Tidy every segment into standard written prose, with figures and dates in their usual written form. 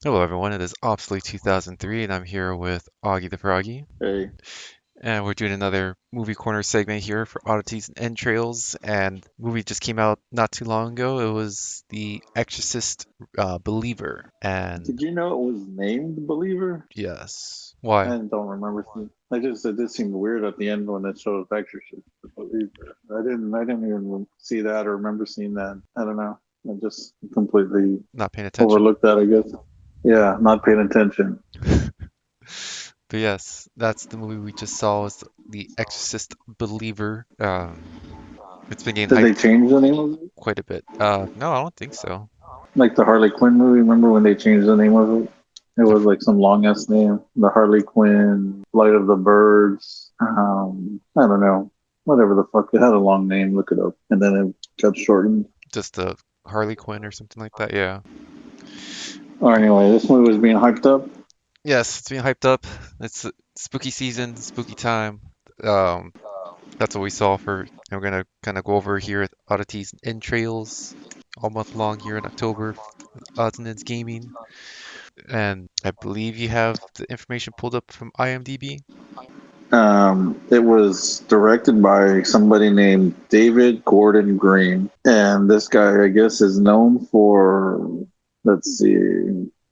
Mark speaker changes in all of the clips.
Speaker 1: Hello, everyone. It is Obsolete 2003, and I'm here with Augie the Froggy.
Speaker 2: Hey,
Speaker 1: And we're doing another movie corner segment here for Oddities and Entrails. And movie just came out not too long ago. It was The Exorcist Believer. And
Speaker 2: did you know it was named Believer?
Speaker 1: yes,
Speaker 2: I
Speaker 1: why?
Speaker 2: don't remember. It did seem weird at the end when it shows Exorcist the Believer. I didn't even see that or remember seeing that. I don't know. I just completely
Speaker 1: Not paying attention.
Speaker 2: overlooked that. I guess. Yeah, not paying attention.
Speaker 1: But yes, that's the movie we just saw. Was The Exorcist Believer. It's been getting
Speaker 2: Did they
Speaker 1: hyped
Speaker 2: change the name of it?
Speaker 1: quite a bit. No, I don't think so.
Speaker 2: Like the Harley Quinn movie? Remember when they changed the name of it? It
Speaker 1: The
Speaker 2: was like some long ass name. The Harley Quinn, Flight of the Birds. I don't know. Whatever the fuck. It had a long name. Look it up. And then it got shortened.
Speaker 1: just the Harley Quinn or something like that. Yeah.
Speaker 2: Or anyway, this movie was being hyped up.
Speaker 1: Yes, it's being hyped up. It's spooky season, spooky time. Um, that's what we saw for, and we're gonna kind of go over here at Oddities and Entrails all month long here in October, Odds and Ends Gaming. And I believe you have the information pulled up from IMDb.
Speaker 2: It was directed by somebody named David Gordon Green. And this guy, I guess, is known for, let's see,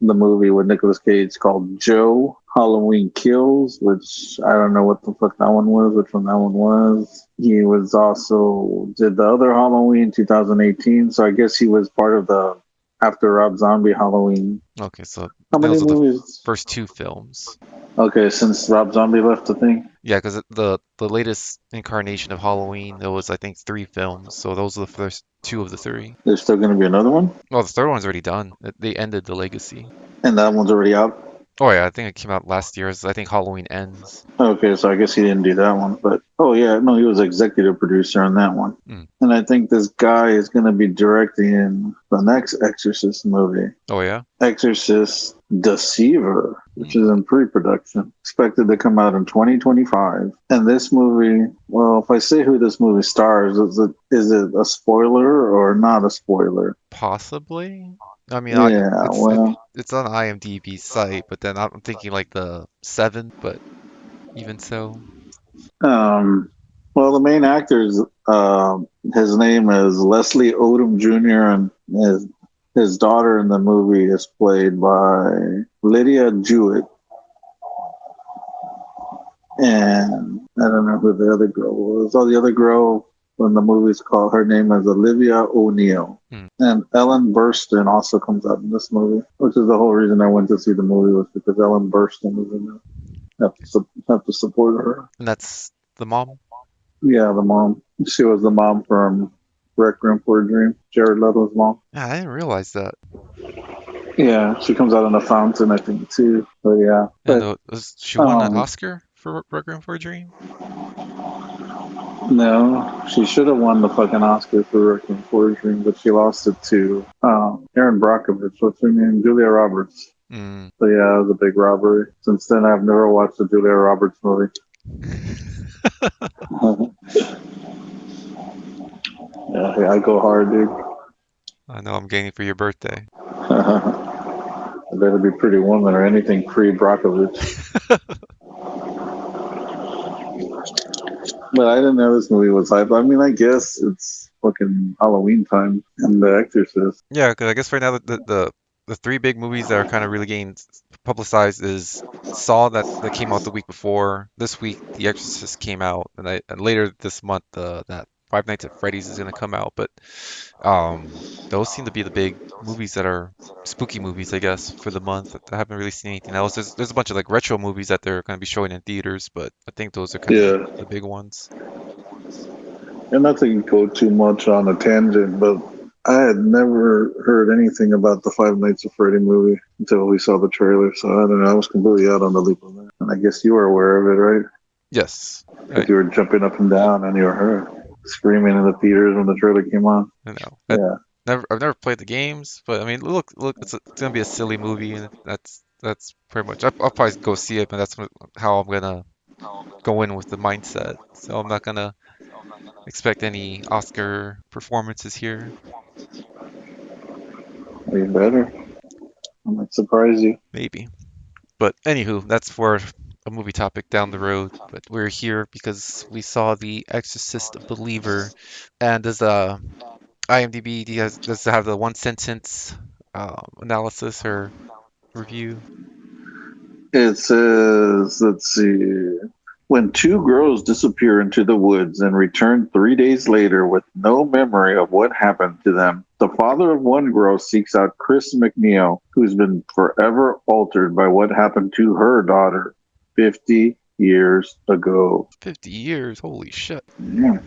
Speaker 2: the movie with Nicolas Cage called Joe Halloween Kills, which I don't know what the fuck that one was, which one that one was. He was also did the other Halloween 2018, so I guess he was part of the after Rob Zombie Halloween.
Speaker 1: Okay, so
Speaker 2: How many
Speaker 1: those are the
Speaker 2: movies?
Speaker 1: first two films.
Speaker 2: Okay, since Rob Zombie left the thing.
Speaker 1: Yeah, because the latest incarnation of Halloween, there was I think three films, so those are the first two of the three.
Speaker 2: There's still going to be another one,
Speaker 1: Well, the third one's already done. They ended the legacy.
Speaker 2: and that one's already out.
Speaker 1: Oh yeah, I think it came out last year. I think Halloween Ends.
Speaker 2: Okay, so I guess he didn't do that one, but oh yeah, no, he was executive producer on that one.
Speaker 1: Mm.
Speaker 2: And I think this guy is going to be directing the next Exorcist movie,
Speaker 1: Oh yeah.
Speaker 2: Exorcist Deceiver, which
Speaker 1: Mm.
Speaker 2: is in pre-production, expected to come out in 2025. And this movie, well, if I say who this movie stars, is it a spoiler or not a spoiler?
Speaker 1: Possibly. I mean,
Speaker 2: Yeah, well,
Speaker 1: it's on IMDb site, but then I'm thinking like the seven, but even so.
Speaker 2: Um, well, the main actors, his name is Leslie Odom Jr., and his daughter in the movie is played by Lydia Jewett, and I don't know who the other girl was. Oh, the other girl in the movie's called her name is Olivia O'Neill.
Speaker 1: Hmm.
Speaker 2: And Ellen Burstyn also comes out in this movie, which is the whole reason I went to see the movie was because Ellen Burstyn was in it. Have to support her.
Speaker 1: And that's the mom.
Speaker 2: Yeah, the mom. She was the mom from Requiem for a Dream. Jared Leto's mom.
Speaker 1: Yeah, I didn't realize that.
Speaker 2: Yeah, she comes out in a fountain, I think, too. But yeah,
Speaker 1: And
Speaker 2: but
Speaker 1: she won an
Speaker 2: um,
Speaker 1: Oscar for Requiem for a Dream.
Speaker 2: no, she should have won the fucking Oscar for Requiem for a Dream, but she lost it to Aaron Brockovich. What's her name? Julia Roberts.
Speaker 1: Mm.
Speaker 2: So yeah, it was a big robbery. Since then, I've never watched a Julia Roberts movie. Yeah, I go hard, dude.
Speaker 1: I know I'm getting it for your birthday.
Speaker 2: It better be Pretty Woman or anything pre Brockovich. But I didn't know this movie was hype. I mean, I guess it's fucking Halloween time and The Exorcist.
Speaker 1: Yeah, because I guess right now the three big movies that are kind of really getting publicized is Saw that came out the week before. This week, The Exorcist came out, and later this month, that Five Nights at Freddy's is gonna come out. But those seem to be the big movies that are spooky movies, I guess, for the month. I haven't really seen anything else. There's a bunch of like retro movies that they're gonna be showing in theaters, but I think those are kind of
Speaker 2: Yeah.
Speaker 1: the big ones.
Speaker 2: And not to go too much on a tangent, but I had never heard anything about the Five Nights at Freddy movie until we saw the trailer. So I don't know. I was completely out on the loop on that. And I guess you were aware of it, right?
Speaker 1: Yes,
Speaker 2: Because you were jumping up and down and you were her screaming in the theaters when the trailer came on.
Speaker 1: I know.
Speaker 2: Yeah.
Speaker 1: I've never played the games, but I mean, look, it's gonna be a silly movie, and that's pretty much. I'll probably go see it, but how I'm gonna go in with the mindset. So I'm not gonna expect any Oscar performances here.
Speaker 2: Are you better? I might surprise you.
Speaker 1: maybe. But anywho, that's for a movie topic down the road. But we're here because we saw The Exorcist Believer, and does IMDb does it have the one sentence analysis or review?
Speaker 2: It says, let's see. When two girls disappear into the woods and return 3 days later with no memory of what happened to them, the father of one girl seeks out Chris McNeil, who's been forever altered by what happened to her daughter 50 years ago.
Speaker 1: 50 years, holy shit.
Speaker 2: Yeah.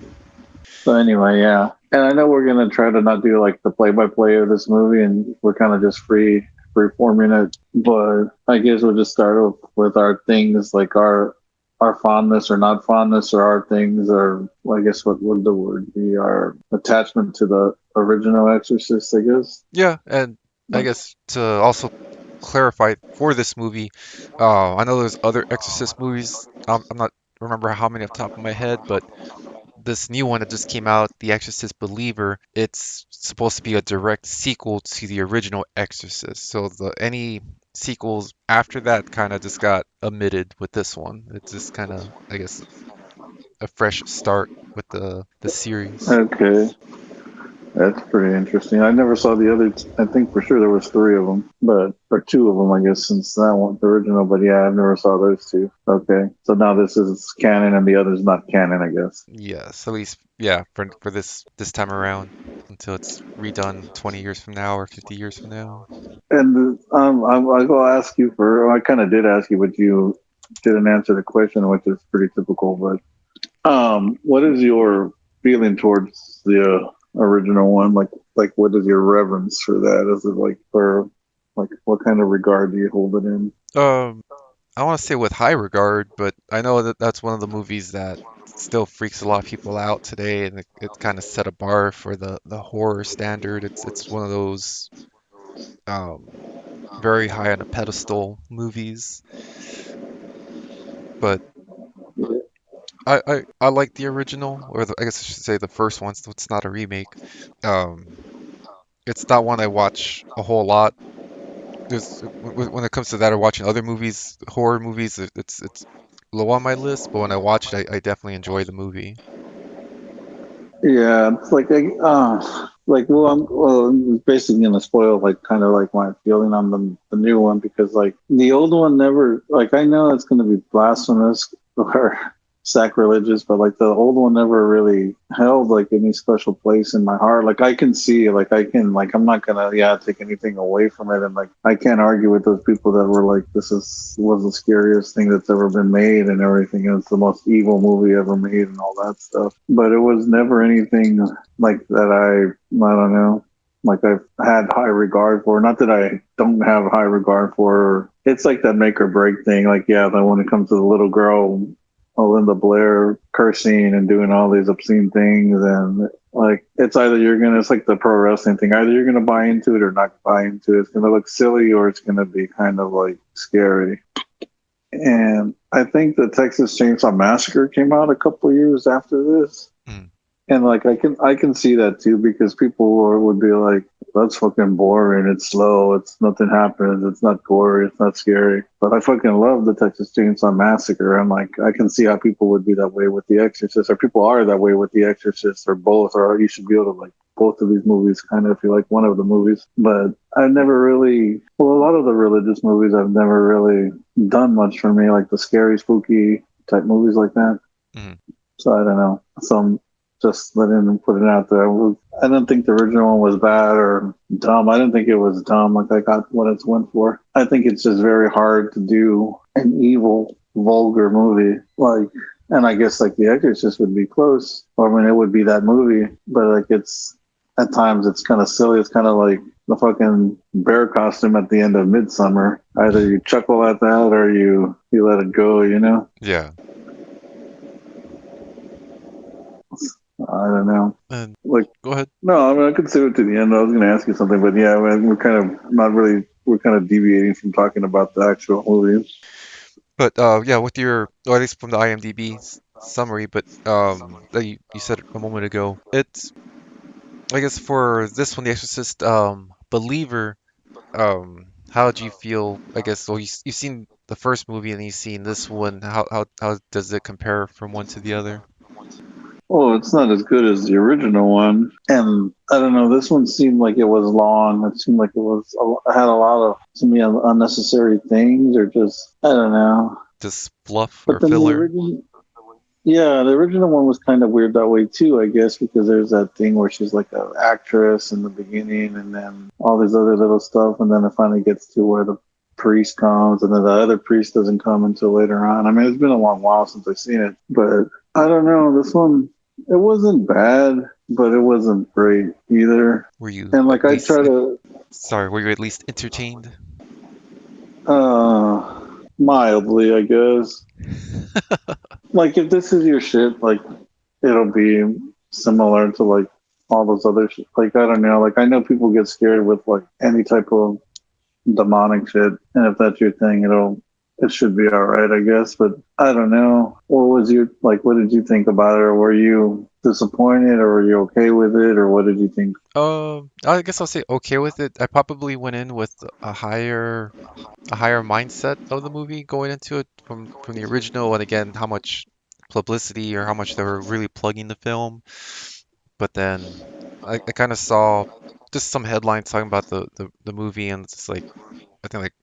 Speaker 2: So anyway, yeah, and I know we're gonna try to not do like the play-by-play of this movie, and we're kind of just free forming it. But I guess we'll just start off with our things, like our fondness or not fondness, or our things, or I guess what would the word be? Our attachment to the original Exorcist, I guess.
Speaker 1: Yeah, and I
Speaker 2: Like,
Speaker 1: guess to also clarify for this movie, I know there's other Exorcist movies. I'm not remember how many off the top of my head, but this new one that just came out, The Exorcist Believer, it's supposed to be a direct sequel to the original Exorcist. So any sequels after that kind of just got omitted with this one. It's just kind of, I guess, a fresh start with the series.
Speaker 2: okay, that's pretty interesting. I never saw the other. I think for sure there was three of them, but or two of them, I guess, since that one the original. But yeah, I never saw those two. Okay, so now this is canon, and the other's not canon, I guess.
Speaker 1: Yes, at least yeah, for this time around until it's redone 20 years from now or 50 years from now.
Speaker 2: And I will ask you for. I kind of did ask you, but you didn't answer the question, which is pretty typical. But what is your feeling towards the original one? Like, what is your reverence for that? Is it like for like what kind of regard do you hold it in?
Speaker 1: Um, I want to say with high regard, but I know that that's one of the movies that still freaks a lot of people out today, and it kind of set a bar for the horror standard. It's one of those um very high on a pedestal movies, but I like the original, or I guess I should say the first one, so it's not a remake. Um, it's not one I watch a whole lot. When it comes to that or watching other movies, horror movies, it's low on my list, but when I watch it, I definitely enjoy the movie.
Speaker 2: Yeah, it's like well, I'm basically gonna spoil like kind of like my feeling on the new one because like the old one never like I know it's gonna be blasphemous or sacrilegious, but like the old one never really held like any special place in my heart. Like I can see, like I can, like I'm not gonna take anything away from it, and like I can't argue with those people that were like this is was the scariest thing that's ever been made and everything. And it's the most evil movie ever made and all that stuff. But it was never anything like that. I don't know. Like I've had high regard for. Not that I don't have high regard for. It's like that make or break thing. Like yeah, then when it comes to the little girl Linda Blair cursing and doing all these obscene things, and like it's either you're gonna, it's like the pro wrestling thing, either you're gonna buy into it or not buy into it. It's gonna look silly or it's gonna be kind of like scary. And I think the Texas Chainsaw Massacre came out a couple of years after this,
Speaker 1: Mm.
Speaker 2: and like I can see that too because people would be like, "That's fucking boring. It's slow. It's nothing happens. It's not gory. It's not scary." But I fucking love the Texas Chainsaw Massacre. I'm like, I can see how people would be that way with The Exorcist, or people are that way with The Exorcist, or both, or you should be able to like both of these movies, kind of if you like one of the movies. But I've never really, well, a lot of the religious movies I've never really done much for me, like the scary, spooky type movies like that.
Speaker 1: Mhm.
Speaker 2: So I don't know. So I'm just letting them put it out there. I didn't think the original one was bad or dumb. I didn't think it was dumb. Like I got what it's went for. I think it's just very hard to do an evil, vulgar movie. Like, and I guess like The Exorcist would be close. Or I mean, it would be that movie. But like it's at times it's kind of silly. It's kind of like the fucking bear costume at the end of Midsummer. Either you chuckle at that or you let it go. You know.
Speaker 1: Yeah,
Speaker 2: I don't know.
Speaker 1: and
Speaker 2: Like,
Speaker 1: go ahead.
Speaker 2: no, I mean, I could save it to the end. I was going to ask you something, but yeah, I mean, we're kind of not really, we're kind of deviating from talking about the actual movie.
Speaker 1: But yeah, with your, or at least from the IMDb summary, but that you said a moment ago, it's I guess for this one, The Exorcist Believer. How do you feel? I guess well, you've seen the first movie and you've seen this one. How does it compare from one to the other?
Speaker 2: Oh, it's not as good as the original one, and I don't know. This one seemed like it was long. It seemed like had a lot of to me unnecessary things, or just I don't know.
Speaker 1: Just fluff or
Speaker 2: But then the
Speaker 1: filler?
Speaker 2: original, yeah, the original one was kind of weird that way too, I guess, because there's that thing where she's like an actress in the beginning, and then all this other little stuff, and then it finally gets to where the priest comes, and then the other priest doesn't come until later on. I mean, it's been a long while since I've seen it, but I don't know. This one, it wasn't bad, but it wasn't great either.
Speaker 1: Were you
Speaker 2: And
Speaker 1: at
Speaker 2: like I
Speaker 1: least
Speaker 2: try to,
Speaker 1: sorry? Were you at least entertained?
Speaker 2: mildly, I guess. Like if this is your shit, like it'll be similar to like all those other like I don't know, like I know people get scared with like any type of demonic shit, and if that's your thing, it should be all right, I guess. But I don't know. What was your like? What did you think about it? Or were you disappointed, or were you okay with it, or what did you think?
Speaker 1: I guess I'll say okay with it. I probably went in with a higher mindset of the movie going into it from the original, and again, how much publicity or how much they were really plugging the film. But then I kind of saw just some headlines talking about the movie, and it's just like I think like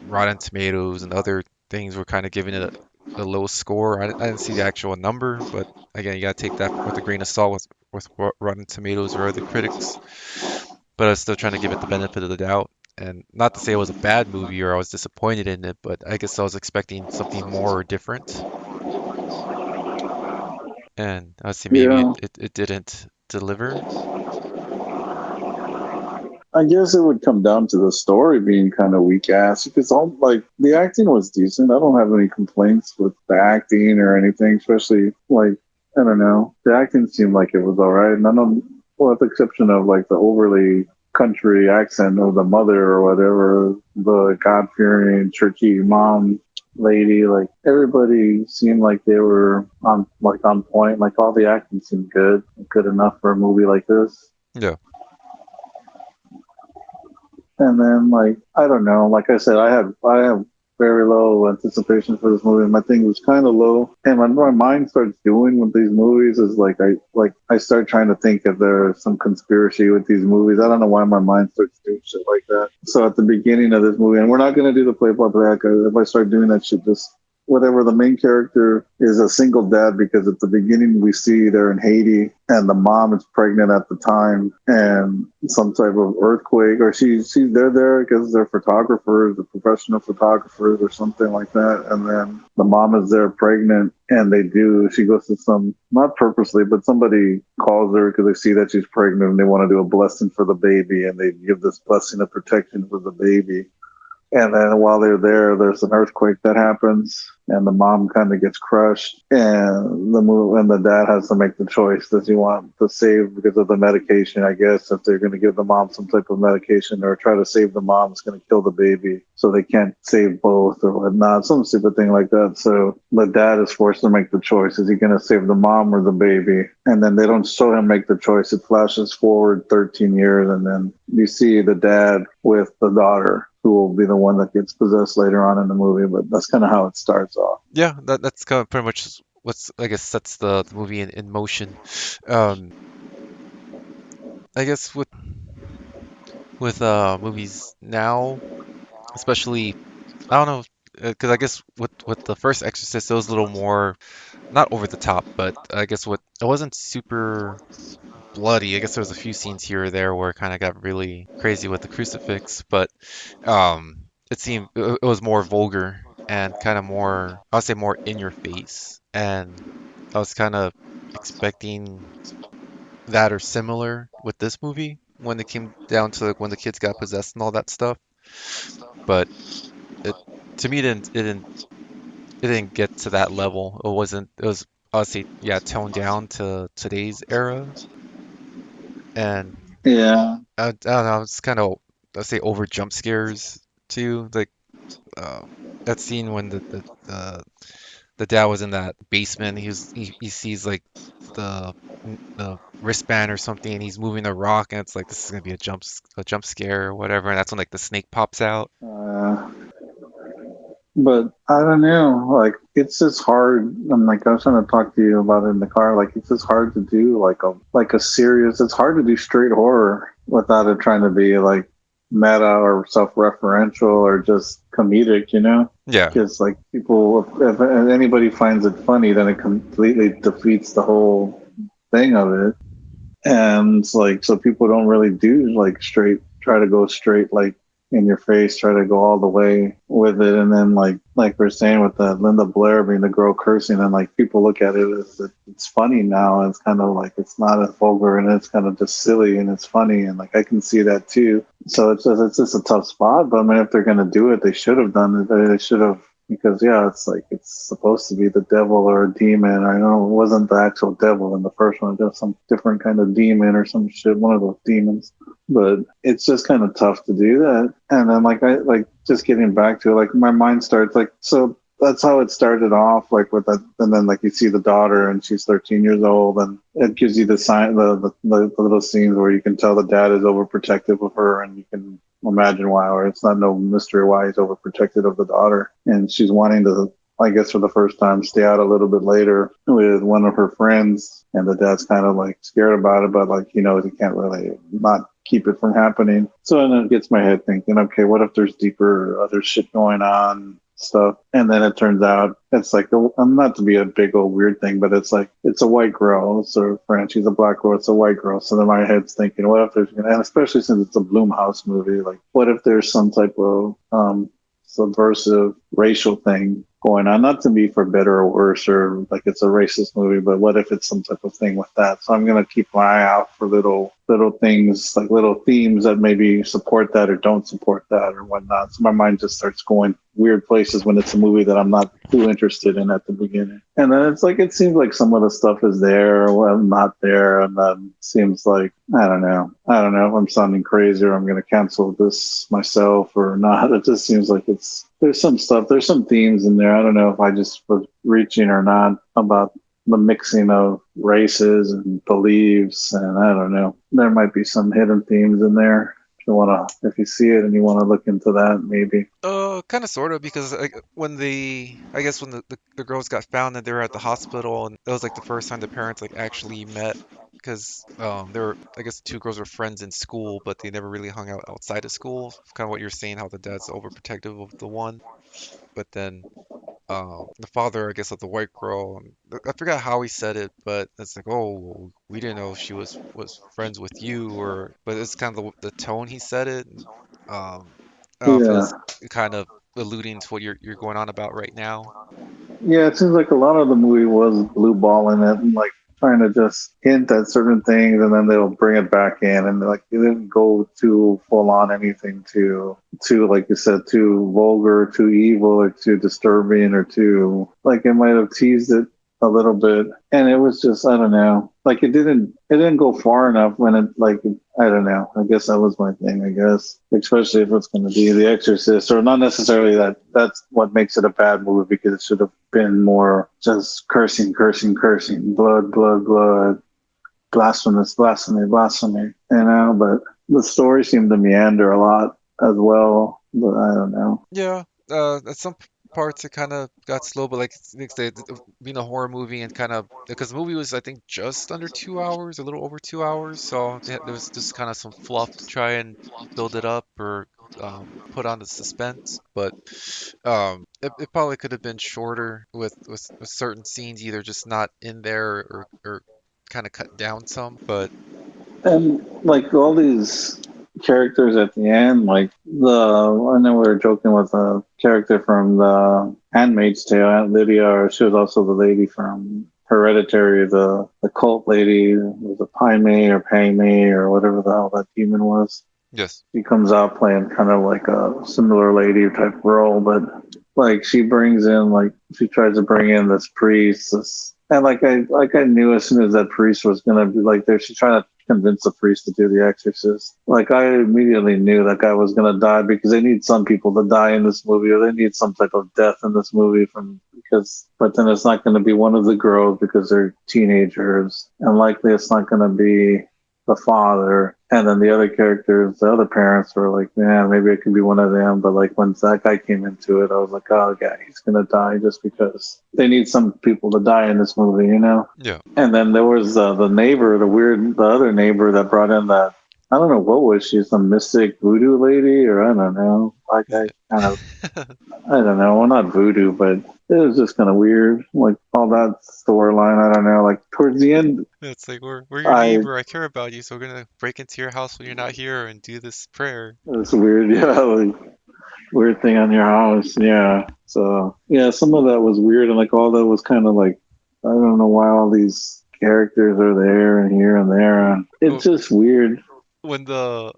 Speaker 1: Rotten Tomatoes and other things were kind of giving it a low score. I didn't see the actual number, but again, you gotta take that with a grain of salt with what Rotten Tomatoes or other critics. But I was still trying to give it the benefit of the doubt. And not to say it was a bad movie or I was disappointed in it, but I guess I was expecting something more or different. And I would say maybe
Speaker 2: Yeah,
Speaker 1: it didn't deliver.
Speaker 2: I guess it would come down to the story being kind of weak ass because all like the acting was decent. I don't have any complaints with the acting or anything, especially like I don't know. The acting seemed like it was all right. None of well, with the exception of like the overly country accent of the mother or whatever, the God fearing churchy mom lady, like everybody seemed like they were on point. Like all the acting seemed good enough for a movie like this.
Speaker 1: Yeah.
Speaker 2: And then like I don't know, like I said, I have very low anticipation for this movie. My thing was kind of low, and when my mind starts doing with these movies is like I start trying to think if there's some conspiracy with these movies. I don't know why my mind starts doing shit like that. So at the beginning of this movie, and we're not gonna do the play by play. If I start doing that shit, just whatever the main character is a single dad because at the beginning we see they're in Haiti and the mom is pregnant at the time and some type of earthquake or they're there because they're photographers, the professional photographers or something like that, and then the mom is there pregnant and she goes to some not purposely but somebody calls her because they see that she's pregnant and they want to do a blessing for the baby and they give this blessing of protection for the baby and then while they're there, there's an earthquake that happens, and the mom kind of gets crushed, and the dad has to make the choice: does he want to save because of the medication? I guess if they're going to give the mom some type of medication or try to save the mom, it's going to kill the baby, so they can't save both or whatnot, some stupid thing like that. So the dad is forced to make the choice: is he going to save the mom or the baby? And then they don't show him make the choice. It flashes forward 13 years, and then you see the dad with the daughter who will be the one that gets possessed later on in the movie. But that's kind of how it starts off.
Speaker 1: Yeah, that's kind of pretty much what's I guess sets the movie in motion. I guess with movies now, especially I don't know because I guess with the first Exorcist it was a little more not over the top, but I guess what it wasn't super bloody. I guess there was a few scenes here or there where it kind of got really crazy with the crucifix, but it seemed it was more vulgar and kind of more I'll say more in your face, and I was kind of expecting that or similar with this movie when it came down to like when the kids got possessed and all that stuff, but it to me it didn't get to that level. It wasn't. It was obviously yeah toned down to today's era, and
Speaker 2: Yeah,
Speaker 1: I don't know. It's kind of let's say over jump scares too. Like uh, that scene when the dad was in that basement. He sees like the wristband or something, and he's moving the rock, and it's like this is gonna be a jump scare or whatever, and that's when like the snake pops out.
Speaker 2: Uh, but I don't know. Like it's just hard. I'm like I was trying to talk to you about it in the car. Like it's just hard to do like a serious. It's hard to do straight horror without it trying to be like meta or self-referential or just comedic. You know,
Speaker 1: Yeah,
Speaker 2: because like people, if anybody finds it funny, then it completely defeats the whole thing of it. And like so people don't really do like straight try to go straight like in your face, try to go all the way with it. And then like we're saying with the Linda Blair being the girl cursing, and like people look at it as it's funny now, and it's kind of like it's not as vulgar, and it's kind of just silly and it's funny, and like I can see that too. So it's just a tough spot. But I mean, if they're gonna do it, they should have done it. They should have, because yeah, it's like it's supposed to be the devil or a demon. I know it wasn't the actual devil in the first one, just some different kind of demon or some shit, one of those demons. But it's just kind of tough to do that. And then like I like just getting back to it, like my mind starts like so that's how it started off, like with that, and then like you see the daughter and she's 13 years old, and it gives you the sign, the little scenes where you can tell the dad is overprotective of her, and you can imagine why, or it's not no mystery why he's overprotective of the daughter, and she's wanting to, I guess for the first time, stay out a little bit later with one of her friends, and the dad's kind of like scared about it, but like he knows he can't really not keep it from happening. So then it gets my head thinking, okay, what if there's deeper other shit going on? Stuff, and then it turns out it's like I'm not to be a big old weird thing, but it's like it's a white girl. It's a French, she's a black girl. It's a white girl. So then my head's thinking, what if there's, and especially since it's a Bloomhouse movie, like what if there's some type of subversive racial thing going on? Not to be for better or worse, or like it's a racist movie, but what if it's some type of thing with that? So I'm gonna keep my eye out for little things, like little themes that maybe support that or don't support that or whatnot. So my mind just starts going weird places when it's a movie that I'm not too interested in at the beginning. And then it's like it seems like some of the stuff is there, well, not there, and then it seems like I don't know. I don't know if I'm sounding crazy or I'm going to cancel this myself or not. It just seems like it's there's some stuff, there's some themes in there. I don't know if I just was reaching or not about the mixing of races and beliefs, and I don't know. There might be some hidden themes in there. If you see it and you want to look into that, maybe.
Speaker 1: kind of sort of because like, I guess when the girls got found and they were at the hospital, and that was like the first time the parents like actually met, because they were, I guess, the two girls were friends in school, but they never really hung out outside of school. Kind of what you're saying, how the dad's overprotective of the one, but then the father, I guess, of the white girl, I forgot how he said it, but it's like, oh, we didn't know if she was friends with you, or but it's kind of the tone he said it. I don't know if it
Speaker 2: Yeah.
Speaker 1: was kind of alluding to what you're going on about right now.
Speaker 2: Yeah, it seems like a lot of the movie was blue balling it and like trying to just hint at certain things, and then they'll bring it back in, and like it didn't go too full on anything too like you said, too vulgar, too evil, or too disturbing, or too like it might have teased it a little bit, and it was just I don't know, like it didn't go far enough when it like I don't know. I guess that was my thing. I guess, especially if it's going to be The Exorcist, or not necessarily that. That's what makes it a bad movie, because it should have been more just cursing, cursing, cursing, blood, blood, blood, blasphemous, blasphemy, blasphemy. You know, but the story seemed to meander a lot as well. But I don't know.
Speaker 1: Yeah, at some parts it kind of got slow, but like they, being a horror movie and kind of because the movie was I think just under 2 hours, a little over 2 hours, so there was just kind of some fluff to try and build it up or put on the suspense, but it probably could have been shorter with certain scenes either just not in there or kind of cut down some, but
Speaker 2: And like all these characters at the end, like I know we were joking with a character from the Handmaid's Tale, Aunt Lydia, or she was also the lady from Hereditary, the cult lady, was it Paimei or Paimei or whatever the hell that demon was.
Speaker 1: yes.
Speaker 2: She comes out playing kind of like a similar lady type role, but like she brings in like she tries to bring in this priest, and like I knew as soon as that priest was gonna be like there, she's trying to convince the priest to do the exorcist. Like I immediately knew that guy was gonna die, because they need some people to die in this movie, or they need some type of death in this movie from because, but then it's not going to be one of the girls because they're teenagers, and likely it's not going to be the father. And then the other characters, the other parents were like, man, maybe it could be one of them. But like when that guy came into it, I was like, oh, yeah, he's going to die just because they need some people to die in this movie, you know?
Speaker 1: Yeah.
Speaker 2: And then there was the neighbor, the other neighbor that brought in that. I don't know what was she, some mystic voodoo lady, or I don't know. Like I kind of, I don't know. Well, not voodoo, but it was just kind of weird. Like all that storyline. I don't know. Like towards the end,
Speaker 1: It's like we're your
Speaker 2: I
Speaker 1: neighbor. I care about you, so we're gonna break into your house when you're not here and do this prayer.
Speaker 2: it's weird. Yeah, like weird thing on your house. Yeah. So yeah, some of that was weird, and like all that was kind of like I don't know why all these characters are there and here and there, and it's
Speaker 1: Well,
Speaker 2: just weird.
Speaker 1: when the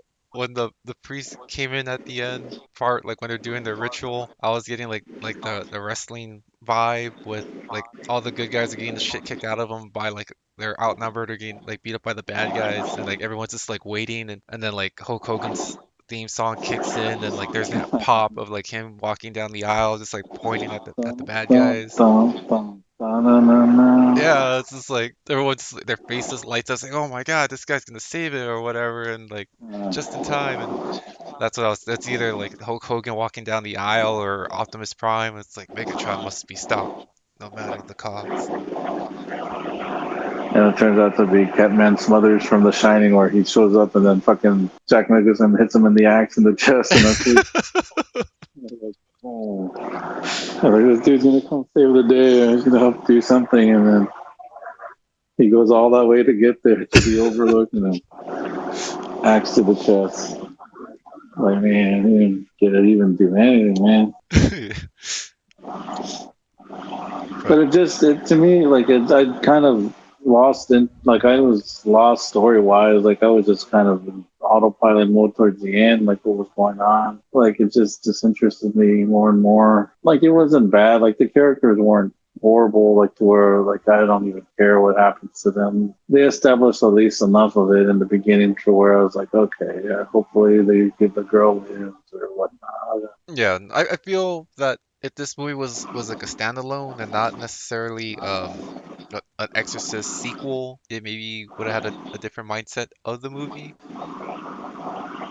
Speaker 1: priest came in at the end part, like when they're doing their ritual, I was getting like the wrestling vibe with like all the good guys are getting the shit kicked out of them by like they're outnumbered or getting like beat up by the bad guys, and like everyone's just like waiting, and then like Hulk Hogan's theme song kicks in, and like there's that pop of like him walking down the aisle, just like pointing at the
Speaker 2: Dun,
Speaker 1: bad
Speaker 2: dun,
Speaker 1: guys.
Speaker 2: dun, dun, dun, dun, dun, dun.
Speaker 1: Yeah, it's just like everyone's their faces lights up, like, oh my God, this guy's gonna save it or whatever, and like just in time. And that's what I was. That's either like Hulk Hogan walking down the aisle or Optimus Prime. It's like Megatron must be stopped, no matter the cost.
Speaker 2: And it turns out to be Catman Smothers from The Shining, where he shows up and then fucking Jack Nicholson hits him in the axe in the chest, and that's it. Like, oh, like, this dude's gonna come save the day. He's gonna help do something, and then he goes all that way to get there to the Overlook, and then axe to the chest. Like, man, he didn't get it even do anything, man. But
Speaker 1: But
Speaker 2: it just, it to me, like, I kind of lost in, like, I was lost story wise. Like, I was just kind of in autopilot mode towards the end, like, what was going on. Like, it just disinterested me more and more. Like, it wasn't bad. Like, the characters weren't horrible, like, to where, like, I don't even care what happens to them. They established at least enough of it in the beginning to where I was like, okay, yeah, hopefully they give the girl lives or whatnot.
Speaker 1: yeah, I feel that if this movie was like a standalone and not necessarily an Exorcist sequel, it maybe would have had a different mindset of the movie.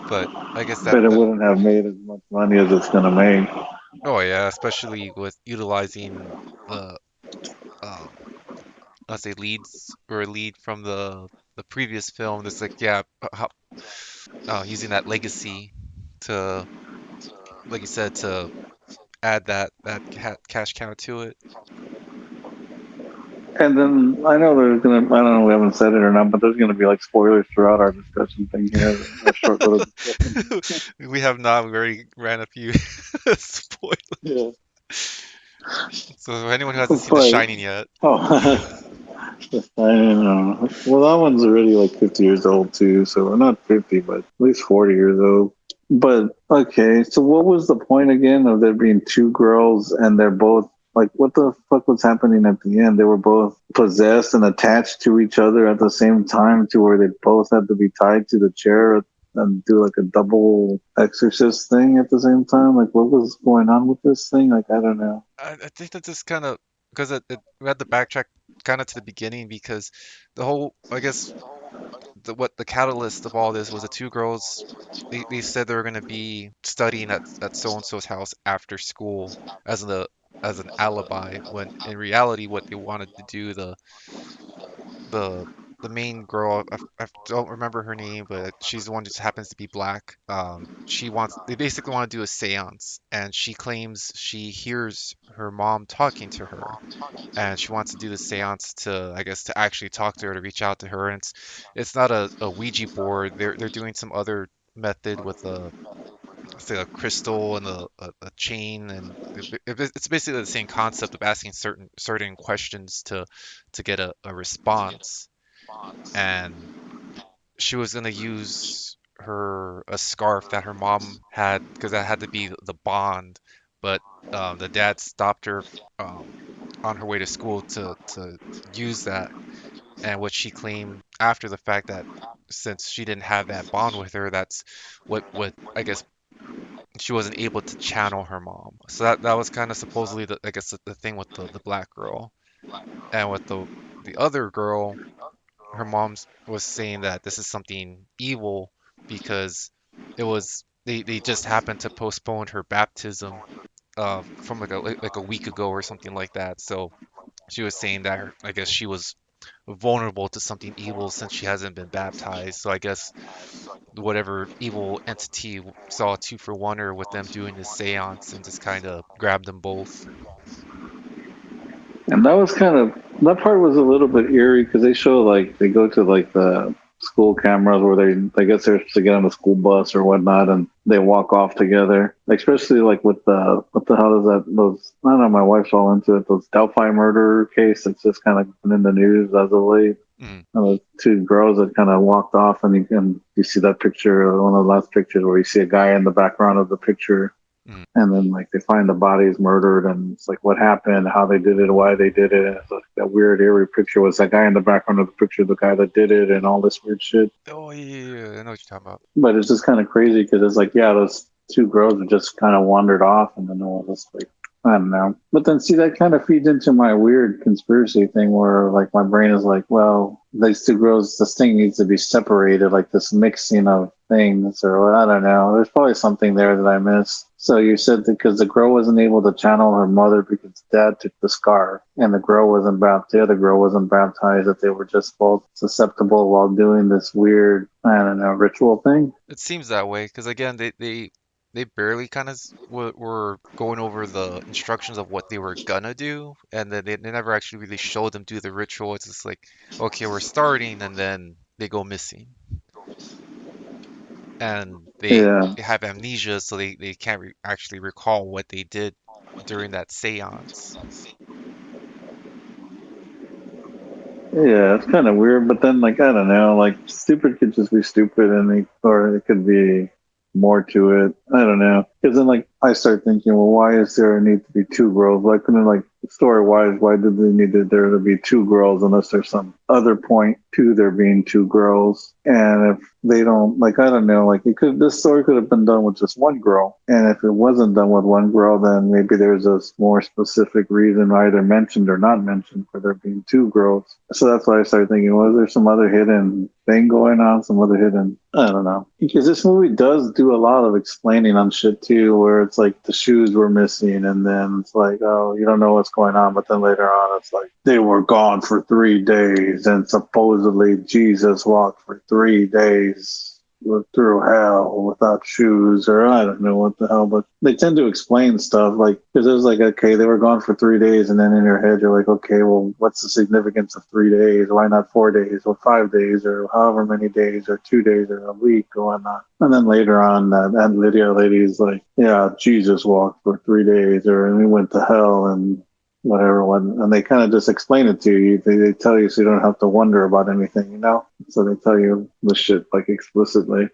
Speaker 1: But I guess
Speaker 2: But it
Speaker 1: that
Speaker 2: wouldn't have made as much money as it's gonna make.
Speaker 1: oh yeah, especially with utilizing the um let's say leads or a lead from the previous film. That's like yeah, how, using that legacy to like you said to add that cash cow to it.
Speaker 2: And then I know there's gonna, I don't know, we haven't said it or not, but there's gonna be like spoilers throughout our discussion thing here, our short little discussion.
Speaker 1: We have not. We already ran a few spoilers.
Speaker 2: Yeah.
Speaker 1: So anyone who hasn't seen The
Speaker 2: But,
Speaker 1: Shining yet,
Speaker 2: oh, I don't know. Well, that one's already like 50 years old too, so not 50, but at least 40 years old. But okay, so what was the point again of there being two girls and they're both like, what the fuck was happening at the end? They were both possessed and attached to each other at the same time, to where they both had to be tied to the chair and do like a double exorcist thing at the same time. Like, what was going on with this thing? Like, I don't know.
Speaker 1: I think that's just kind of because we had to backtrack kind of to the beginning because the whole I guess what the catalyst of all this was the two girls. They said they were going to be studying at so and so's house after school as as an alibi when in reality what they wanted to do the the main girl I don't remember her name but she's the one who just happens to be black. She wants they basically want to do a séance and she claims she hears her mom talking to her and she wants to do the séance to I guess to actually talk to her to reach out to her and it's not a Ouija board. They're doing some other method with a say a crystal and a chain and it's basically the same concept of asking certain questions to get a response and she was gonna use her a scarf that her mom had because that had to be the bond but the dad stopped her um, on her way to school to use that and what she claimed after the fact that since she didn't have that bond with her that's what I guess she wasn't able to channel her mom. So that was kind of supposedly I guess the thing with the black girl. And with the other girl, her mom was saying that this is something evil because they just happened to postpone her baptism from like a week ago or something like that. So she was saying that I guess she was vulnerable to something evil since she hasn't been baptized. So I guess whatever evil entity saw two for one or with them doing this seance and just kind of grabbed them both.
Speaker 2: And that was kind of that part was a little bit eerie because they show like they go to like the school cameras where I guess they're to get on the school bus or whatnot, and they walk off together. Especially like with the what the hell is that? Those I don't know. My wife's all into it. Those Delphi murder case that's just kind of been in the news as of late.
Speaker 1: Mm,
Speaker 2: And those two girls that kind of walked off, and you see that picture, one of the last pictures where you see a guy in the background of the picture,
Speaker 1: mm.
Speaker 2: and then like they find the bodies murdered, and it's like what happened, how they did it, why they did it. And it's like that weird eerie picture was that guy in the background of the picture, the guy that did it, and all this weird shit.
Speaker 1: Oh yeah, I know what you're talking about.
Speaker 2: But it's just kind of crazy because it's like, yeah, those two girls just kind of wandered off, and then it was just like, I don't know. But then, see, that kind of feeds into my weird conspiracy thing where, like, my brain is like, well, these two girls, this thing needs to be separated, like this mixing of things, or I don't know. There's probably something there that I missed. So you said that because the girl wasn't able to channel her mother because dad took the scar, and the girl wasn't baptized, the other girl wasn't baptized, that they were just both susceptible while doing this weird, I don't know, ritual thing.
Speaker 1: It seems that way because again, they barely kind of were going over the instructions of what they were gonna do, and then they never actually really showed them do the ritual. It's just like, okay, we're starting, and then they go missing, and
Speaker 2: Yeah.
Speaker 1: they have amnesia, so they can't actually recall what they did during that seance.
Speaker 2: Yeah, it's kind of weird, but then like I don't know, like stupid could just be stupid, or it could be more to it. I don't know, because then like I start thinking, well, why is there a need to be two girls? Why couldn't like story wise, why did they need there to be two girls unless there's some other point to there being two girls? And if they don't like, I don't know, like it could this story could have been done with just one girl, and if it wasn't done with one girl, then maybe there's a more specific reason either mentioned or not mentioned for there being two girls. So that's why I started thinking, was there some other hidden thing going on, some other hidden, I don't know. Because this movie does do a lot of explaining on shit too, where it's like the shoes were missing, and then it's like, oh, you don't know what's going on, but then later on it's like they were gone for 3 days, and supposedly Jesus walked for 3 days through hell without shoes, or I don't know what the hell, but they tend to explain stuff like because it was like, okay, they were gone for 3 days, and then in your head you're like, okay, well, what's the significance of 3 days? Why not 4 days or 5 days or however many days or 2 days or a week or whatnot? And then later on, that Lydia lady's like, yeah, Jesus walked for 3 days, or and we went to hell and whatever one, and they kind of just explain it to you. They tell you so you don't have to wonder about anything, you know. So they tell you the shit like explicitly.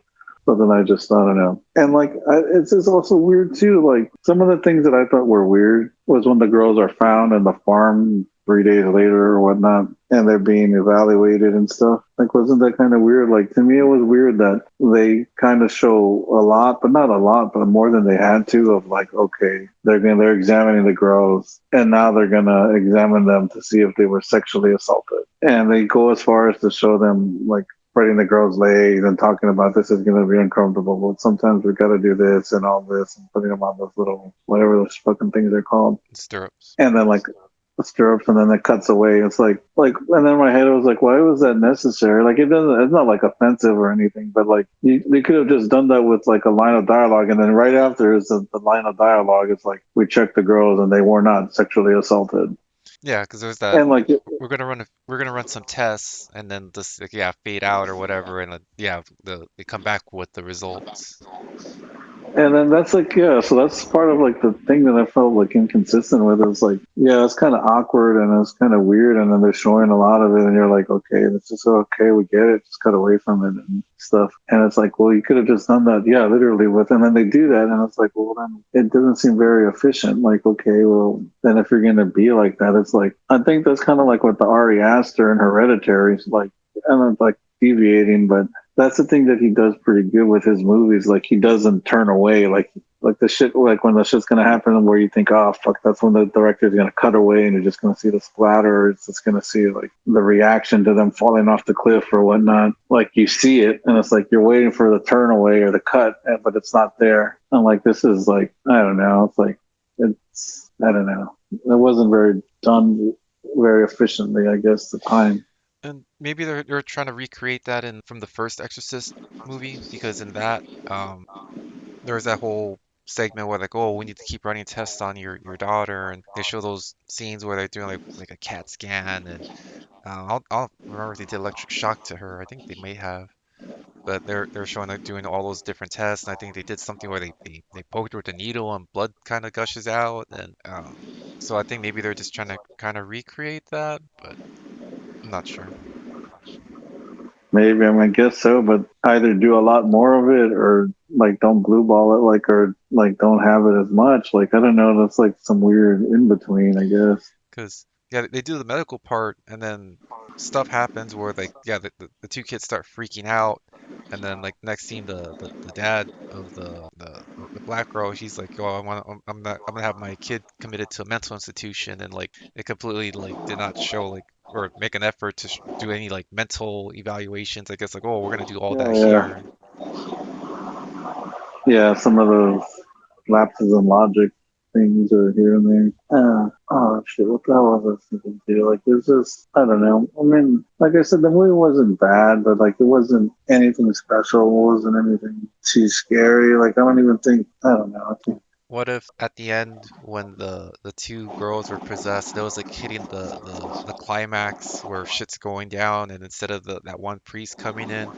Speaker 2: But then I just I don't know, and like it's just also weird too. Like some of the things that I thought were weird was when the girls are found in the farm 3 days later or whatnot, and they're being evaluated and stuff. Like, wasn't that kind of weird? Like to me, it was weird that they kind of show a lot, but not a lot, but more than they had to. Of like, okay, they're examining the girls, and now they're gonna examine them to see if they were sexually assaulted, and they go as far as to show them like spreading the girl's legs and talking about this is going to be uncomfortable, but sometimes we got to do this and all this and putting them on those little whatever those fucking things are called,
Speaker 1: Stirrups.
Speaker 2: and then like the stirrups, and then it cuts away. It's and then in my head it was like, why was that necessary? Like it doesn't. It's not like offensive or anything, but like they could have just done that with like a line of dialogue, and then right after is the line of dialogue. It's like we checked the girls and they were not sexually assaulted,
Speaker 1: Yeah, because there's that.
Speaker 2: and like
Speaker 1: We're gonna run some tests, and then just like, yeah, fade out or whatever, and yeah, they come back with the results.
Speaker 2: And then that's like, yeah, so that's part of like the thing that I felt like inconsistent with. Is like, yeah, it's kind of awkward and it's kind of weird. And then they're showing a lot of it, and you're like, okay, it's just okay, we get it, just cut away from it and stuff. And it's like, well, you could have just done that, yeah, literally with, and then they do that, and it's like, well, then it doesn't seem very efficient. Like, okay, well, then if you're gonna be like that, it's like, I think that's kind of like what the Ari Aster and Hereditary is like, and it's like deviating, but that's the thing that he does pretty good with his movies. Like he doesn't turn away. Like like the shit, like when the shit's gonna happen, where you think, oh fuck, that's when the director's gonna cut away, and you're just gonna see the splatter. It's just gonna see like the reaction to them falling off the cliff or whatnot. Like you see it, and it's like you're waiting for the turn away or the cut, but it's not there. And like this is like I don't know. It's like it's I don't know. It wasn't very done very efficiently, I guess. The time.
Speaker 1: And maybe they're trying to recreate that in from the first Exorcist movie because in that there was that whole segment where like, oh, we need to keep running tests on your daughter, and they show those scenes where they're doing like a CAT scan, and I'll remember if they did electric shock to her. I think they may have, but they're showing like doing all those different tests, and I think they did something where they poked her with a needle and blood kind of gushes out, and so I think maybe they're just trying to kind of recreate that, but I'm not sure.
Speaker 2: Maybe I mean, I guess so, but either do a lot more of it or like don't blue ball it, like or like don't have it as much. Like I don't know, that's like some weird in between, I guess.
Speaker 1: Because yeah, they do the medical part, and then stuff happens where like yeah, the two kids start freaking out, and then like next scene, the dad of the black girl, she's like, oh, I'm gonna have my kid committed to a mental institution, and like it completely like did not show like or make an effort to do any like mental evaluations. I guess like oh, we're gonna do all
Speaker 2: Yeah,
Speaker 1: that
Speaker 2: yeah,
Speaker 1: here.
Speaker 2: yeah. Some of those lapses in logic things are here and there. Oh shit, what the hell was I thinking? Too? Like it's just I don't know. I mean, like I said, the movie wasn't bad, but like it wasn't anything special. It wasn't anything too scary. Like I don't even think I don't know. I think
Speaker 1: What if at the end when the two girls were possessed, it was like hitting the climax where shit's going down, and instead of that one priest coming in,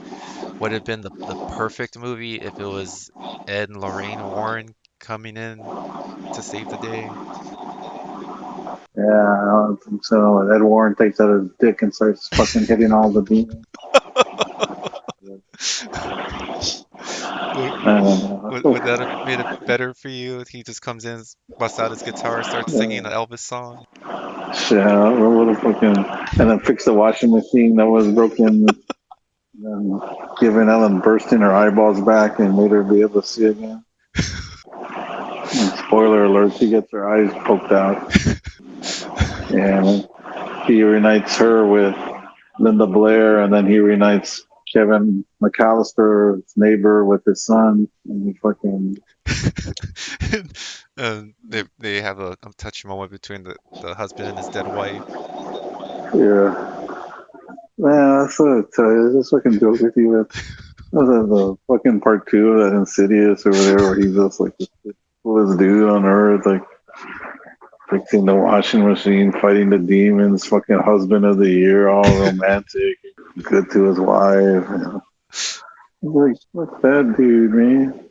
Speaker 1: would have been the perfect movie if it was Ed and Lorraine Warren coming in to save the day.
Speaker 2: yeah, I don't think so. Ed Warren takes out his dick and starts fucking hitting all the demons.
Speaker 1: Would,
Speaker 2: I don't
Speaker 1: would that have
Speaker 2: know.
Speaker 1: made it better for you if he just comes in, busts out his guitar, starts singing an Elvis song?
Speaker 2: Shit, what a fucking and then fix the washing machine that was broken. And giving Ellen bursting her eyeballs back and made her be able to see again. And spoiler alert: she gets her eyes poked out, and he reunites her with Linda Blair, and then he reunites Kevin McAllister's neighbor with his son, and he fucking
Speaker 1: And they have a touch moment between the husband and his dead wife.
Speaker 2: yeah. Man, that's what I tell you. This fucking joke with you. Was that the fucking part two of that Insidious over there where he's just like the coolest dude on earth, like fixing the washing machine, fighting the demons, fucking husband of the year, all romantic, good to his wife. You know. Like, fuck that dude, man.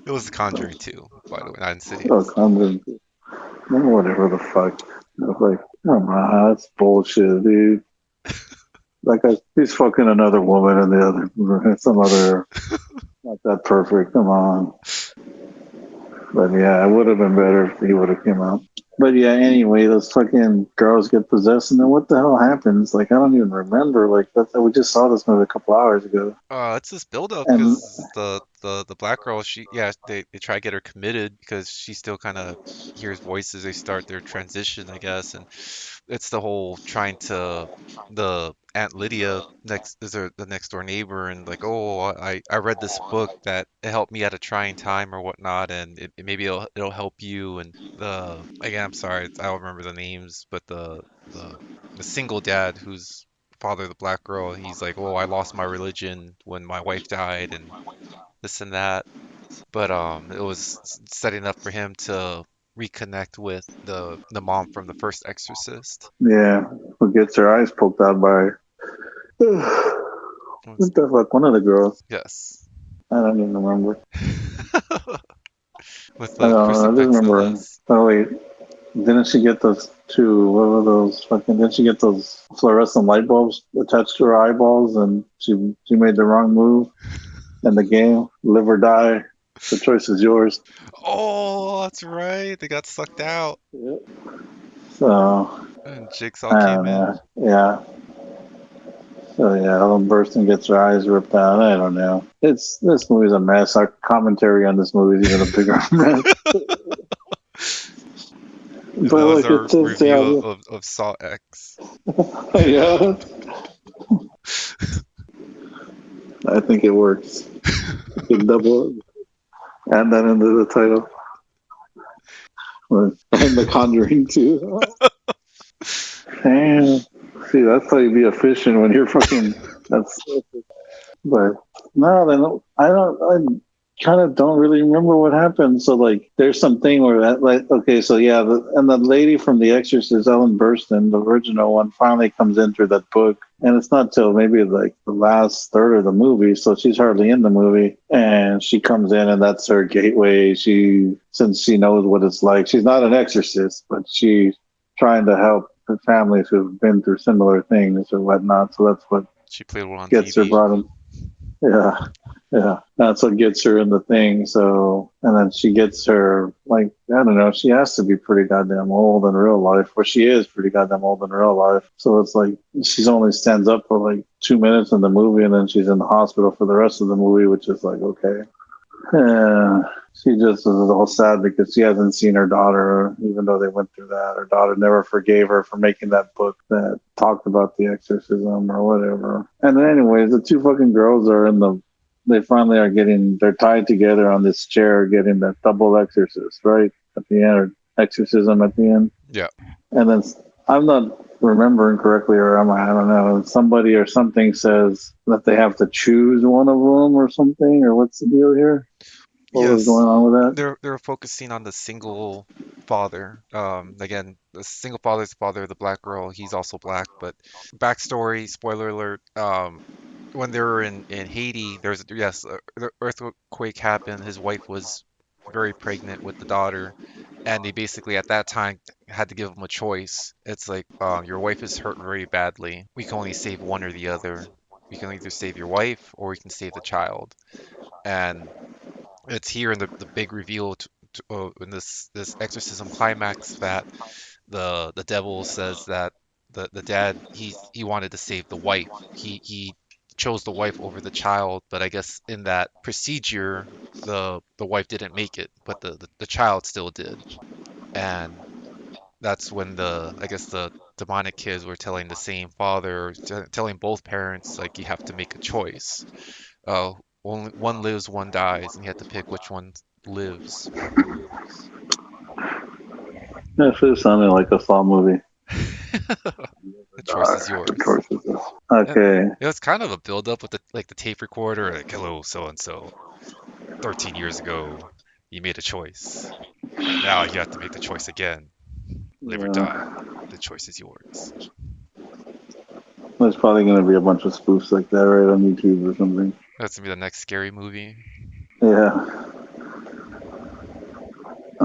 Speaker 1: It was The Conjuring 2, by the way, not
Speaker 2: Oh,
Speaker 1: Insidious.
Speaker 2: condoms. Whatever the fuck. I was like, come on, that's bullshit, dude. Like, he's fucking another woman and the other, some other, not that perfect. Come on. But yeah, it would have been better if he would have came out. But yeah, anyway, those fucking girls get possessed, and then what the hell happens? Like, I don't even remember. Like, we just saw this movie a couple hours ago,
Speaker 1: It's this build up
Speaker 2: and
Speaker 1: because the black girl, she yeah, they try to get her committed because she still kind of hears voices. They start their transition, I guess, and it's the whole trying to the Aunt Lydia next is the next door neighbor, and like, oh, I read this book that it helped me at a trying time or whatnot, and maybe it'll help you. And the again, I'm sorry, I don't remember the names, but the the single dad who's father of the black girl, he's like, oh, I lost my religion when my wife died, and this and that. But it was setting up for him to reconnect with the mom from the first Exorcist.
Speaker 2: yeah, who gets her eyes poked out by
Speaker 1: It's-
Speaker 2: what the fuck? One of the girls.
Speaker 1: Yes.
Speaker 2: I don't even remember.
Speaker 1: With
Speaker 2: I don't know. I
Speaker 1: Kristen
Speaker 2: just
Speaker 1: Beck's no
Speaker 2: remember.
Speaker 1: less.
Speaker 2: Oh wait, didn't she get those two? What were those fucking? Didn't she get those fluorescent light bulbs attached to her eyeballs, and she made the wrong move in the game? Live or die. The choice is yours.
Speaker 1: Oh, that's right. They got sucked out,
Speaker 2: So
Speaker 1: and Jigsaw
Speaker 2: I
Speaker 1: came
Speaker 2: don't
Speaker 1: in.
Speaker 2: know. Yeah, So yeah, Ellen Burstyn gets her eyes ripped out. I don't know. It's this movie's a mess. Our commentary on this movie is even a bigger mess.
Speaker 1: And that
Speaker 2: But
Speaker 1: was
Speaker 2: like
Speaker 1: our
Speaker 2: it's
Speaker 1: review
Speaker 2: yeah,
Speaker 1: of Saw X.
Speaker 2: yeah. I think it works. Big double, add that into the title. And the Conjuring too. Damn. See, that's how you be efficient when you're fucking. That's. But no, then I don't. I kind of don't really remember what happened. So like, there's something where that like okay, so yeah, and the lady from The Exorcist, Ellen Burstyn, the original one, finally comes in through that book, and it's not till maybe like the last third of the movie, so she's hardly in the movie, and she comes in, and that's her gateway. She since she knows what it's like, she's not an exorcist, but she's trying to help the families who've been through similar things or whatnot. So that's what
Speaker 1: She played one on
Speaker 2: gets her
Speaker 1: TV.
Speaker 2: brought in. Yeah, yeah. That's what gets her in the thing. So, and then she gets her, like, I don't know, she has to be pretty goddamn old in real life, or she is pretty goddamn old in real life. So it's like she's only stands up for like 2 minutes in the movie, and then she's in the hospital for the rest of the movie, which is like, okay. Yeah, she just is all sad because she hasn't seen her daughter, even though they went through that. Her daughter never forgave her for making that book that talked about the exorcism or whatever. And then, anyways, the two fucking girls are in the. They finally are getting. They're tied together on this chair, getting that double exorcist right at the end, or exorcism at the end.
Speaker 1: Yeah.
Speaker 2: And then I'm not remembering correctly, or am I? I don't know. Somebody or something says that they have to choose one of them or something, or what's the deal here? What was
Speaker 1: Yes.
Speaker 2: going on with that?
Speaker 1: They're focusing on the single father. Again, the single father is the father of the black girl. He's also black, but backstory, spoiler alert. When they were in Haiti, there's yes, the earthquake happened. His wife was very pregnant with the daughter, and they basically at that time had to give him a choice. It's like, your wife is hurt very badly. We can only save one or the other. We can either save your wife or we can save the child. And it's here in the big reveal in this exorcism climax that the devil says that the dad he wanted to save the wife. He chose the wife over the child, but I guess in that procedure the wife didn't make it, but the child still did. And that's when the I guess the demonic kids were telling the same father, telling both parents like you have to make a choice. Uh, only one lives, one dies, and you have to pick which one lives.
Speaker 2: This is sounding like a Saw movie.
Speaker 1: The choice is
Speaker 2: The
Speaker 1: yours.
Speaker 2: choices.
Speaker 1: And
Speaker 2: Okay.
Speaker 1: it was kind of a build up with the tape recorder, like, hello, so and so, 13 years ago, you made a choice. Now you have to make the choice again. Live or die.
Speaker 2: Yeah.
Speaker 1: The choice is yours.
Speaker 2: There's probably going to be a bunch of spoofs like that right on YouTube or something.
Speaker 1: That's gonna be the next scary movie.
Speaker 2: Yeah.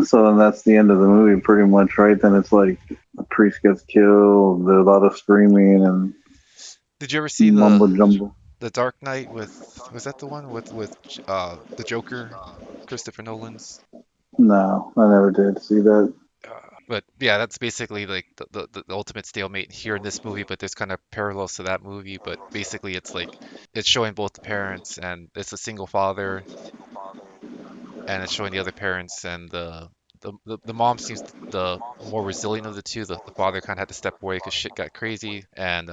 Speaker 2: So then that's the end of the movie, pretty much, right? Then it's like the priest gets killed. There's a lot of screaming and
Speaker 1: Did you ever see
Speaker 2: mumbo jumbo.
Speaker 1: the Dark Knight with was that the one with the Joker, Christopher Nolan's?
Speaker 2: No, I never did see that.
Speaker 1: But yeah, that's basically like the ultimate stalemate here in this movie, but there's kind of parallels to that movie. But basically, it's like it's showing both the parents, and it's a single father, and it's showing the other parents, and the mom seems the more resilient of the two. The father kind of had to step away because shit got crazy, and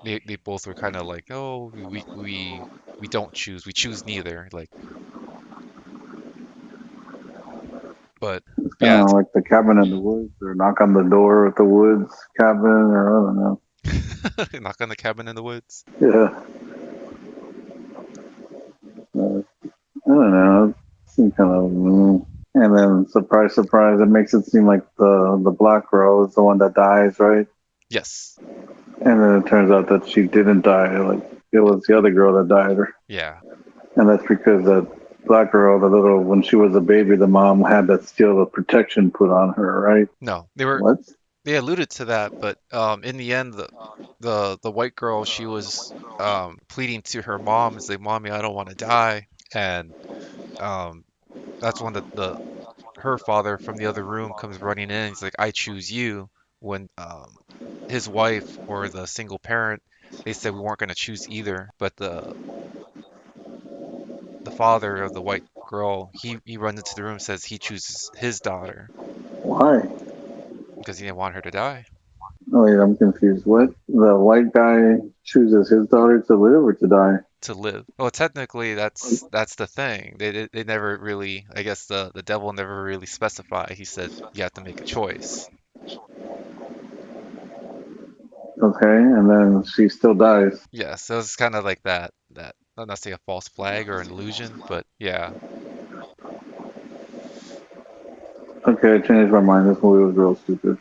Speaker 1: they both were kind of like, oh, we don't choose, we choose neither. Like, but
Speaker 2: It's kind
Speaker 1: yeah,
Speaker 2: of like the cabin in the woods or knock on the door at the woods cabin or I don't know.
Speaker 1: it's knock on the cabin in the woods.
Speaker 2: Yeah. I don't know. It seems kind of. And then, surprise, surprise, it makes it seem like the black girl is the one that dies, right?
Speaker 1: Yes.
Speaker 2: And then it turns out that she didn't die. Like it was the other girl that died,
Speaker 1: Yeah.
Speaker 2: and that's because that black girl, the little when she was a baby, the mom had that skill of protection put on her, right?
Speaker 1: No,
Speaker 2: What?
Speaker 1: they alluded to that, but in the end, the white girl, she was pleading to her mom, is like, "Mommy, I don't want to die," and um, that's when the her father from the other room comes running in. He's like, "I choose you." When his wife or the single parent, they said we weren't going to choose either, but the father of the white girl, he runs into the room, says he chooses his daughter
Speaker 2: Why?
Speaker 1: because he didn't want her to die.
Speaker 2: Oh wait, I'm confused. What? The white guy chooses his daughter to live or to die?
Speaker 1: To live. Well, technically, that's the thing. They never really. I guess the devil never really specified. He said you have to make a choice.
Speaker 2: Okay, and then she still dies.
Speaker 1: Yeah, so it's kind of like that. Not necessarily a false flag or an illusion, but yeah.
Speaker 2: Okay, I changed my mind. This movie was real stupid.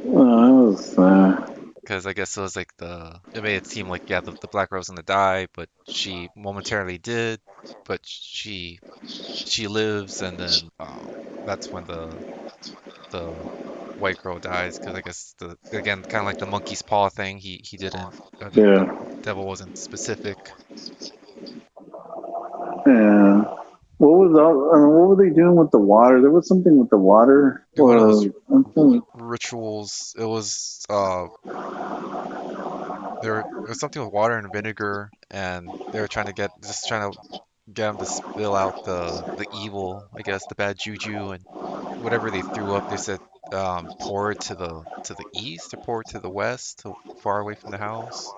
Speaker 2: It was.
Speaker 1: Because I guess it was like it made it seem like yeah the black girl was gonna die, but she momentarily did, but she lives, and then that's when the white girl dies. Because I guess the again kind of like the monkey's paw thing, he didn't the
Speaker 2: Yeah,
Speaker 1: devil wasn't specific.
Speaker 2: yeah. What was all? What were they doing with the water? There was something with the water,
Speaker 1: One of those
Speaker 2: or I'm thinking,
Speaker 1: rituals, it was there was something with water and vinegar, and they were trying to get him to spill out the evil, I guess, the bad juju, and whatever they threw up, they said pour it to the east or pour it to the west, to far away from the house.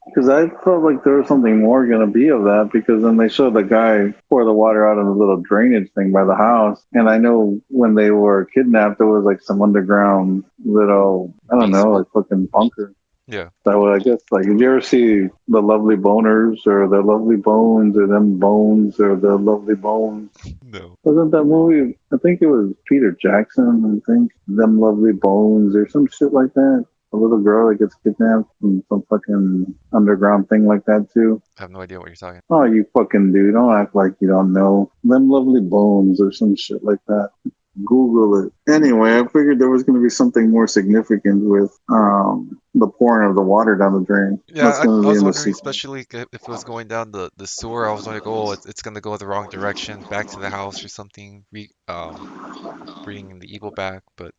Speaker 2: because I felt like there was something more going to be of that because then they showed the guy pour the water out of a little drainage thing by the house, and I know when they were kidnapped, there was like some underground little, I don't know,
Speaker 1: Basement.
Speaker 2: like fucking bunker.
Speaker 1: Yeah.
Speaker 2: That would, I guess, like, did you ever see the Lovely Boners or the Lovely Bones or them Bones or the Lovely Bones?
Speaker 1: No.
Speaker 2: Wasn't that movie? I think it was Peter Jackson. I think them Lovely Bones or some shit like that. A little girl that gets kidnapped from some fucking underground thing like that too.
Speaker 1: I have no idea what you're talking.
Speaker 2: Oh, you fucking dude! Don't act like you don't know. Them Lovely Bones or some shit like that. Google it. Anyway, I figured there was going to be something more significant with the pouring of the water down the drain.
Speaker 1: Yeah,
Speaker 2: That's going
Speaker 1: I
Speaker 2: to be
Speaker 1: was
Speaker 2: in the
Speaker 1: wondering,
Speaker 2: sequel.
Speaker 1: especially if it was going down the sewer, I was like, oh, it's gonna go the wrong direction, back to the house or something, bringing the evil back. But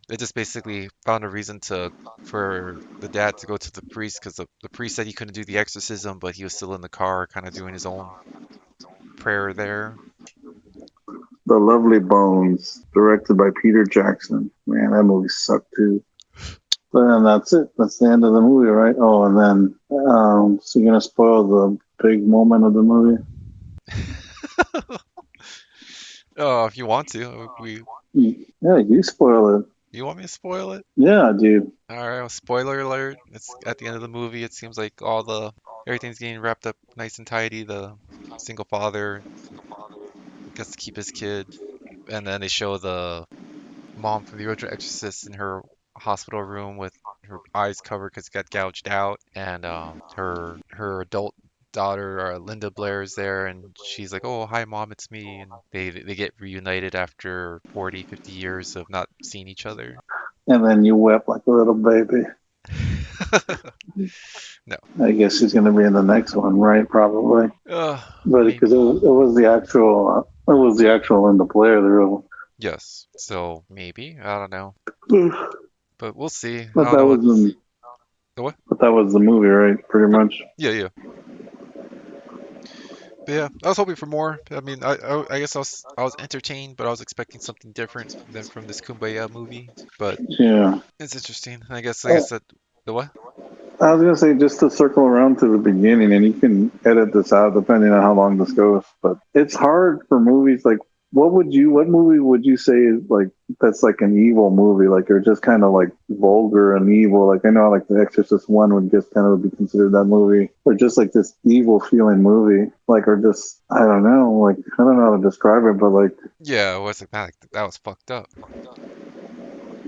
Speaker 1: it just basically found a reason to for the dad to go to the priest because the priest said he couldn't do the exorcism, but he was still in the car, kind of doing his own prayer there.
Speaker 2: The Lovely Bones, directed by Peter Jackson. Man, that movie sucked too. But then that's it. That's the end of the movie, right? Oh, and then so you're gonna spoil the big moment of the movie?
Speaker 1: Oh, if you want to, we
Speaker 2: Yeah, you spoil it.
Speaker 1: you want me to spoil it?
Speaker 2: Yeah, dude.
Speaker 1: All right, well, spoiler alert. It's at the end of the movie. It seems like everything's getting wrapped up nice and tidy. The single father gets to keep his kid, and then they show the mom from the original Exorcist in her hospital room with her eyes covered because it got gouged out, and her adult daughter Linda Blair is there, and she's like, "Oh, hi, mom, it's me," and they get reunited after 40, 50 years of not seeing each other.
Speaker 2: And then you wept like a little baby.
Speaker 1: No,
Speaker 2: I guess he's gonna be in the next one, right? Probably. But because
Speaker 1: maybe.
Speaker 2: it was the actual, it was the actual Linda Blair, the real.
Speaker 1: Yes. So maybe. I don't know. But we'll see. I
Speaker 2: But
Speaker 1: don't
Speaker 2: that
Speaker 1: know
Speaker 2: was
Speaker 1: what's
Speaker 2: the,
Speaker 1: the what?
Speaker 2: but that was the movie, right? Pretty much.
Speaker 1: Yeah, yeah. But yeah, I was hoping for more. I mean, I guess I was entertained, but I was expecting something different than from this Kumbaya movie. But
Speaker 2: Yeah.
Speaker 1: it's interesting. I guess like I
Speaker 2: Oh,
Speaker 1: said, the what?
Speaker 2: I was gonna say just to circle around to the beginning, and you can edit this out depending on how long this goes. But it's hard for movies like what movie would you say is like that's like an evil movie, like or just kind of like vulgar and evil? Like I know like The Exorcist one would just kind of be considered that movie, or just like this evil feeling movie, like or just I don't know, like I don't know how to describe it, but like
Speaker 1: Yeah, it was like that. That was fucked up.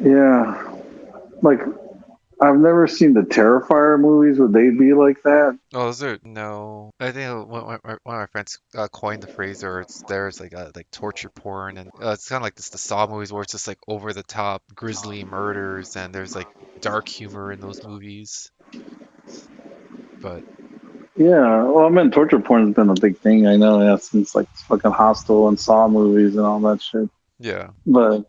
Speaker 2: yeah, like I've never seen the Terrifier movies. Would they be like that?
Speaker 1: Oh, is there no? I think one of my friends coined the phrase, or there's like torture porn, and it's kind of like the Saw movies where it's just like over the top, grisly murders, and there's like dark humor in those movies. But
Speaker 2: Yeah, well, I mean, torture porn's been a big thing. I know, yeah, since like fucking Hostel and Saw movies and all that shit.
Speaker 1: yeah,
Speaker 2: But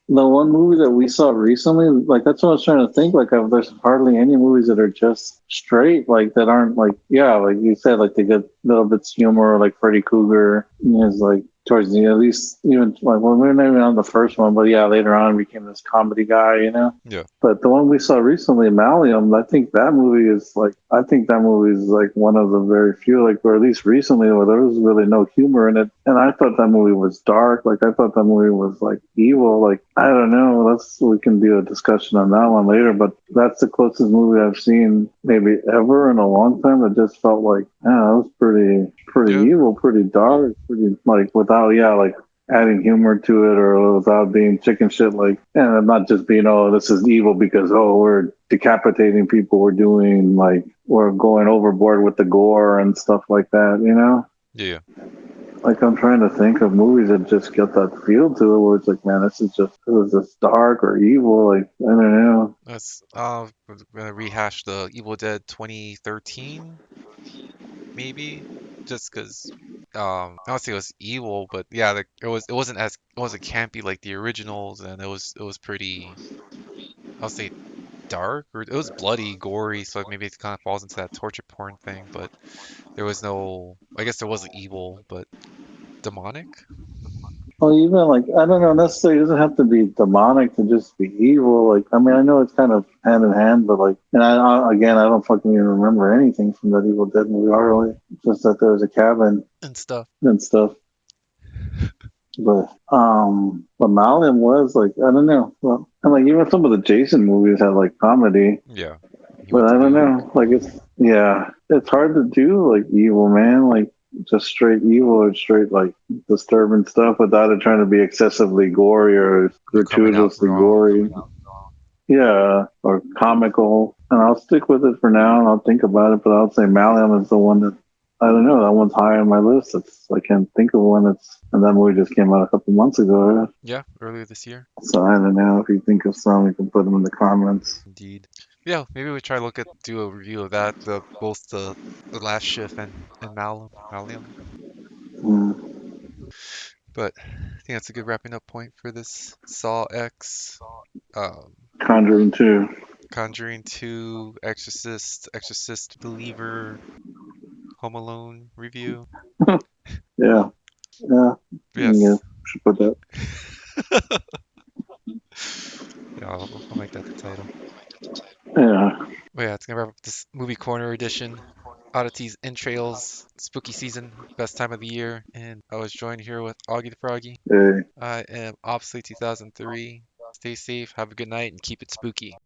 Speaker 2: The one movie that we saw recently, like that's what I was trying to think. Like, there's hardly any movies that are just straight, like that aren't like, yeah, like you said, like they get little bits humor, like Freddy Krueger is like towards the at least even like well, we're not even on the first one, but yeah, later on became this comedy guy, you know.
Speaker 1: Yeah.
Speaker 2: But the one we saw recently, Malleum, I think that movie is like, I think that movie is like one of the very few, like, or at least recently, where there was really no humor in it. And I thought that movie was dark. Like, I thought that movie was like evil. Like, I don't know. We can do a discussion on that one later. But that's the closest movie I've seen maybe ever in a long time. It just felt like, yeah, it was pretty
Speaker 1: Yeah.
Speaker 2: evil, pretty dark, pretty like without, yeah, like adding humor to it or without being chicken shit like and not just being oh this is evil because oh we're decapitating people, we're doing like we're going overboard with the gore and stuff like that, you know.
Speaker 1: Yeah. Yeah.
Speaker 2: Like I'm trying to think of movies that just get that feel to it where it's like man this is just dark or evil, like I don't know.
Speaker 1: We're gonna rehash the Evil Dead 2013 maybe, just because I don't say it was evil, but yeah, like it wasn't campy like the originals, and it was pretty, I'll say, dark, or it was bloody, gory, so maybe it kind of falls into that torture porn thing, but there was no, I guess there wasn't evil, but demonic.
Speaker 2: Well, even like I don't know necessarily it doesn't have to be demonic to just be evil. Like I mean I know it's kind of hand in hand, but like and again I don't fucking even remember anything from that Evil Dead movie. Really, just that there was a cabin
Speaker 1: And stuff.
Speaker 2: and stuff. But Malin was like I don't know. Well, and like even some of the Jason movies had like comedy,
Speaker 1: Yeah, he
Speaker 2: but
Speaker 1: went
Speaker 2: I
Speaker 1: to New
Speaker 2: don't
Speaker 1: York.
Speaker 2: know. Like it's yeah, it's hard to do like evil man, like just straight evil or straight like disturbing stuff without it trying to be excessively gory or
Speaker 1: You're coming out
Speaker 2: gratuitously
Speaker 1: wrong.
Speaker 2: gory. Yeah, or comical. And I'll stick with it for now and I'll think about it, but I'll say Maliam is the one that I don't know, that one's high on my list. I can't think of one that's and that movie just came out a couple months ago.
Speaker 1: Yeah, earlier this year.
Speaker 2: So I don't know if you think of some, you can put them in the comments.
Speaker 1: Indeed. Yeah, maybe we try to do a review of that, both the Last Shift and Malium.
Speaker 2: Mm.
Speaker 1: But I think that's a good wrapping up point for this Saw X, um,
Speaker 2: Conjuring 2.
Speaker 1: Conjuring 2, Exorcist Believer, Home Alone review.
Speaker 2: Yeah, yeah, yeah.
Speaker 1: Yes.
Speaker 2: Should put that.
Speaker 1: Yeah, I'll make that the title.
Speaker 2: Yeah.
Speaker 1: But yeah, it's gonna wrap up this movie corner edition. Oddities, Entrails, spooky season, best time of the year, and I was joined here with Augie the Froggy.
Speaker 2: Hey.
Speaker 1: I am Obsolete 2003. Stay safe, have a good night, and keep it spooky.